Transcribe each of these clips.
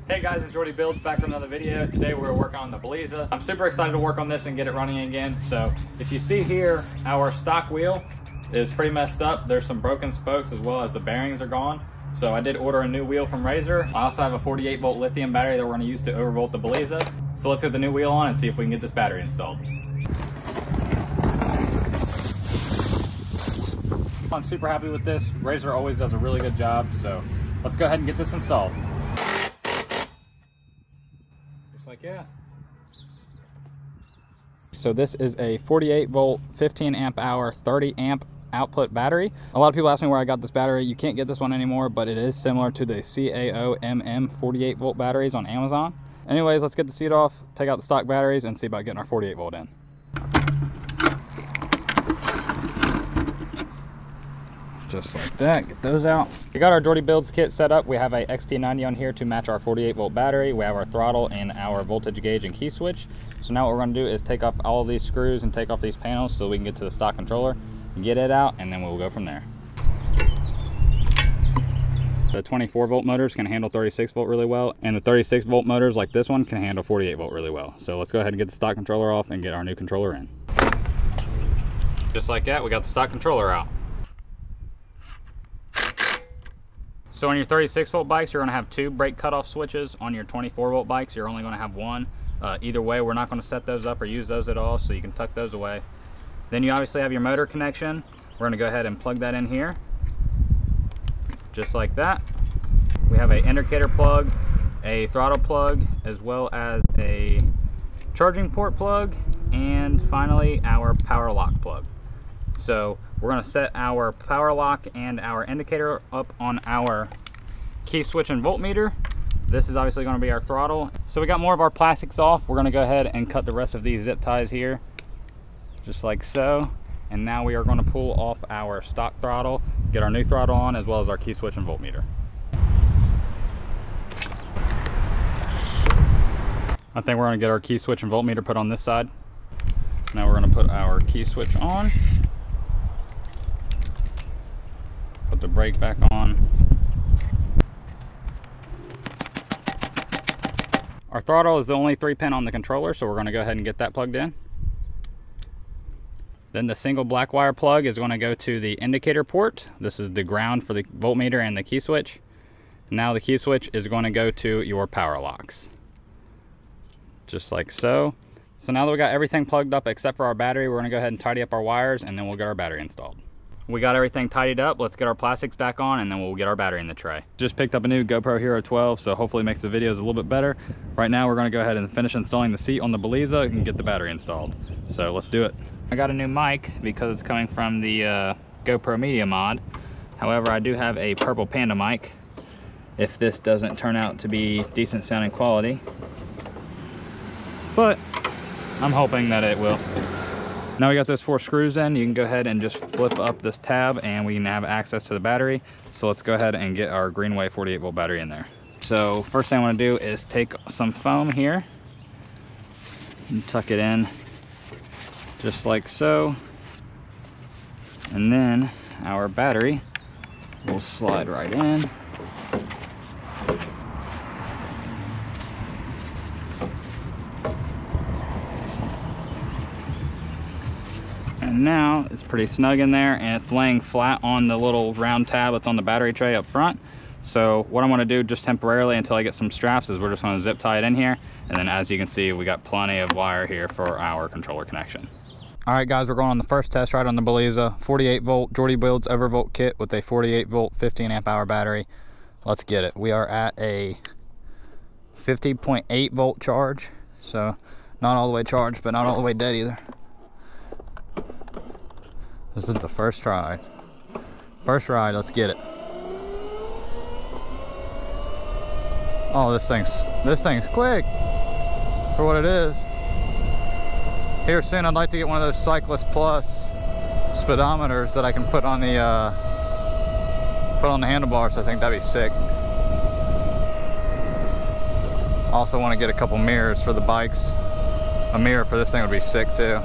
Hey guys, it's Jordy Builds back for another video. Today we're working on the Bellezza. I'm super excited to work on this and get it running again. So if you see here, our stock wheel is pretty messed up. There's some broken spokes as well as the bearings are gone. So I did order a new wheel from Razor. I also have a 48 volt lithium battery that we're gonna use to overvolt the Bellezza. So let's get the new wheel on and see if we can get this battery installed. I'm super happy with this. Razor always does a really good job. So let's go ahead and get this installed. Yeah. So this is a 48 volt, 15 amp hour, 30 amp output battery. A lot of people ask me where I got this battery. You can't get this one anymore, but it is similar to the CAOMM 48 volt batteries on Amazon. Anyways, let's get the seat off, take out the stock batteries, and see about getting our 48 volt in. Just like that, get those out. We got our Jordy Builds kit set up. We have a XT90 on here to match our 48 volt battery. We have our throttle and our voltage gauge and key switch. So now what we're gonna do is take off all of these screws and take off these panels so we can get to the stock controller, get it out, and then we'll go from there. The 24 volt motors can handle 36 volt really well, and the 36 volt motors like this one can handle 48 volt really well. So let's go ahead and get the stock controller off and get our new controller in. Just like that, we got the stock controller out. So on your 36 volt bikes, you're gonna have two brake cutoff switches. On your 24 volt bikes, you're only gonna have one. Either way, we're not gonna set those up or use those at all, so you can tuck those away. Then you obviously have your motor connection. We're gonna go ahead and plug that in here, just like that. We have an indicator plug, a throttle plug, as well as a charging port plug, and finally our power lock plug. So we're gonna set our power lock and our indicator up on our key switch and voltmeter. This is obviously gonna be our throttle. So we got more of our plastics off. We're gonna go ahead and cut the rest of these zip ties here, just like so. And now we are gonna pull off our stock throttle, get our new throttle on, as well as our key switch and voltmeter. I think we're gonna get our key switch and voltmeter put on this side. Now we're gonna put our key switch on. Put the brake back on. Our throttle is the only 3-pin on the controller, so we're going to go ahead and get that plugged in. Then the single black wire plug is going to go to the indicator port. This is the ground for the voltmeter and the key switch. Now the key switch is going to go to your power locks, just like so. So now that we got everything plugged up except for our battery, we're going to go ahead and tidy up our wires, and then we'll get our battery installed. We got everything tidied up. Let's get our plastics back on, and then we'll get our battery in the tray. Just picked up a new GoPro Hero 12, so hopefully it makes the videos a little bit better. Right now we're gonna go ahead and finish installing the seat on the Bellezza and get the battery installed. So let's do it. I got a new mic because it's coming from the GoPro Media Mod. However, I do have a purple Panda mic if this doesn't turn out to be decent sounding quality. But I'm hoping that it will. Now we got those 4 screws in, you can go ahead and just flip up this tab and we can have access to the battery. So let's go ahead and get our Greenway 48 volt battery in there. So first thing I want to do is take some foam here and tuck it in just like so. And then our battery will slide right in. And now it's pretty snug in there, and it's laying flat on the little round tab that's on the battery tray up front. So what I'm going to do just temporarily until I get some straps is we're just going to zip tie it in here, and then as you can see we got plenty of wire here for our controller connection. All right guys, we're going on the first test ride on the Bellezza 48 volt Jordy Builds Overvolt kit with a 48 volt 15 amp hour battery. Let's get it. We are at a 50.8 volt charge, so not all the way charged but not all the way dead either. This is the first ride. First ride, let's get it. Oh, this thing's quick for what it is. Here soon, I'd like to get one of those Cyclist Plus speedometers that I can put on the handlebars. I think that'd be sick. Also want to get a couple mirrors for the bikes. A mirror for this thing would be sick too.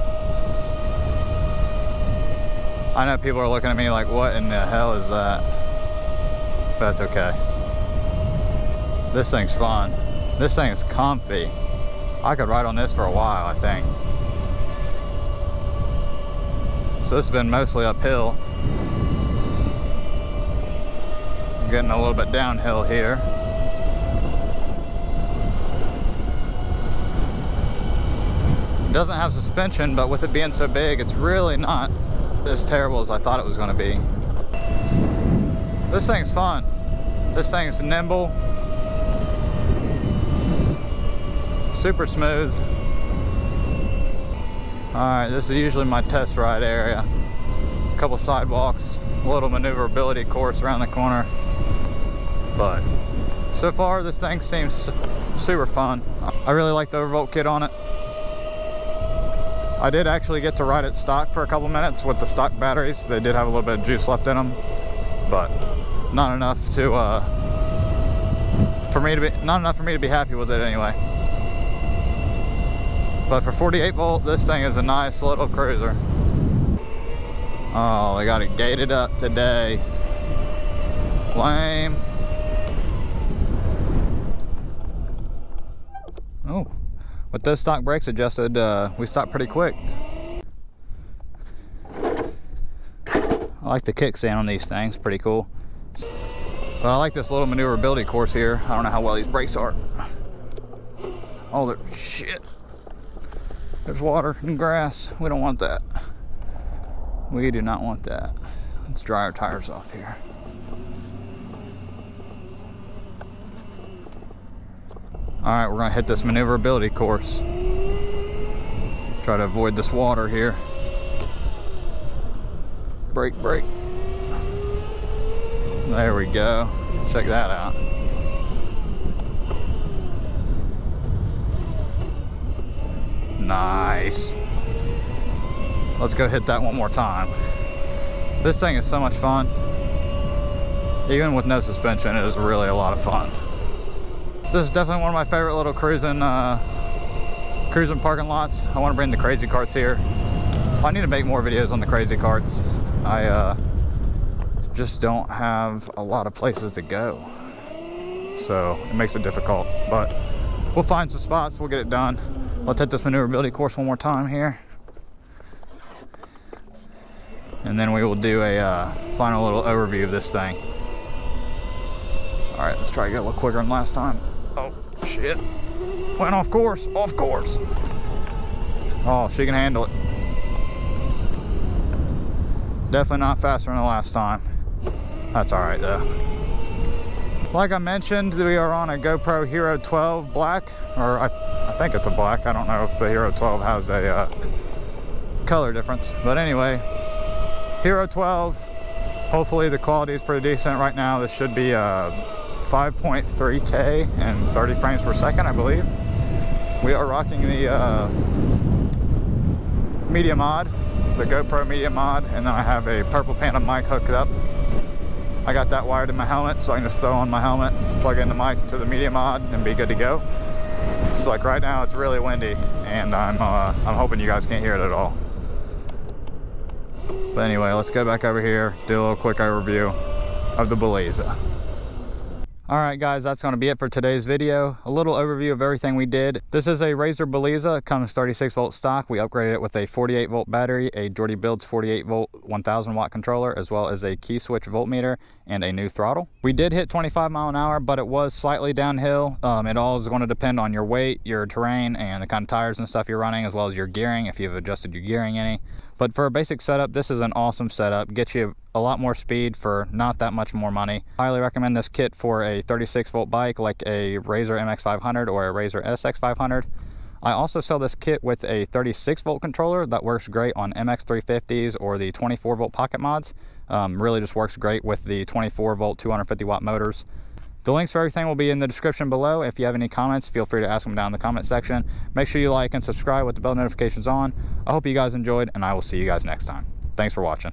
I know people are looking at me like, what in the hell is that? But that's okay. This thing's fun. This thing is comfy. I could ride on this for a while, I think. So this has been mostly uphill. Getting a little bit downhill here. It doesn't have suspension, but with it being so big, it's really not as terrible as I thought it was going to be. This thing's fun. This thing's nimble. Super smooth. Alright, this is usually my test ride area. A couple sidewalks, a little maneuverability course around the corner. But so far this thing seems super fun. I really like the Overvolt kit on it. I did actually get to ride it stock for a couple minutes with the stock batteries. They did have a little bit of juice left in them, but not enough for me to be happy with it anyway. But for 48 volt, this thing is a nice little cruiser. Oh, they got it gated up today. Lame. Oh, with those stock brakes adjusted, we stopped pretty quick. I like the kickstand on these things, pretty cool. But I like this little maneuverability course here. I don't know how well these brakes are. Oh, they're shit. There's water and grass. We don't want that. We do not want that. Let's dry our tires off here. Alright, we're gonna hit this maneuverability course. Try to avoid this water here. Brake, brake. There we go. Check that out. Nice. Let's go hit that one more time. This thing is so much fun. Even with no suspension, it is really a lot of fun. This is definitely one of my favorite little cruising parking lots. I want to bring the crazy carts here. I need to make more videos on the crazy carts. I just don't have a lot of places to go, so it makes it difficult, but we'll find some spots, we'll get it done. Let's hit this maneuverability course one more time here, and then we will do a final little overview of this thing. All right, let's try to get a little quicker than last time. Oh shit, went off course, off course. Oh, she can handle it. Definitely not faster than the last time. That's all right though. Like I mentioned, we are on a GoPro Hero 12 Black, or I think it's a black. I don't know if the Hero 12 has a color difference, but anyway, Hero 12. Hopefully the quality is pretty decent. Right now this should be 5.3K and 30 frames per second, I believe. We are rocking the media mod, the GoPro media mod, and then I have a Purple Panda mic hooked up. I got that wired in my helmet, so I can just throw on my helmet, plug in the mic to the media mod, and be good to go. So like right now it's really windy, and I'm hoping you guys can't hear it at all. But anyway, let's go back over here, do a little quick overview of the Bellezza. Alright guys, that's going to be it for today's video. A little overview of everything we did. This is a Razor Bellezza. It comes 36 volt stock. We upgraded it with a 48 volt battery, a Jordy Builds 48 volt 1000 watt controller, as well as a key switch voltmeter and a new throttle. We did hit 25 mile an hour, but it was slightly downhill. It all is going to depend on your weight, your terrain, and the kind of tires and stuff you're running, as well as your gearing, if you've adjusted your gearing any. But for a basic setup, this is an awesome setup. Gets you a lot more speed for not that much more money. Highly recommend this kit for a 36 volt bike like a Razor MX500 or a Razor SX500. I also sell this kit with a 36 volt controller that works great on MX350s or the 24 volt pocket mods. Really just works great with the 24 volt 250 watt motors. The links for everything will be in the description below. If you have any comments, feel free to ask them down in the comment section. Make sure you like and subscribe with the bell notifications on. I hope you guys enjoyed, and I will see you guys next time. Thanks for watching.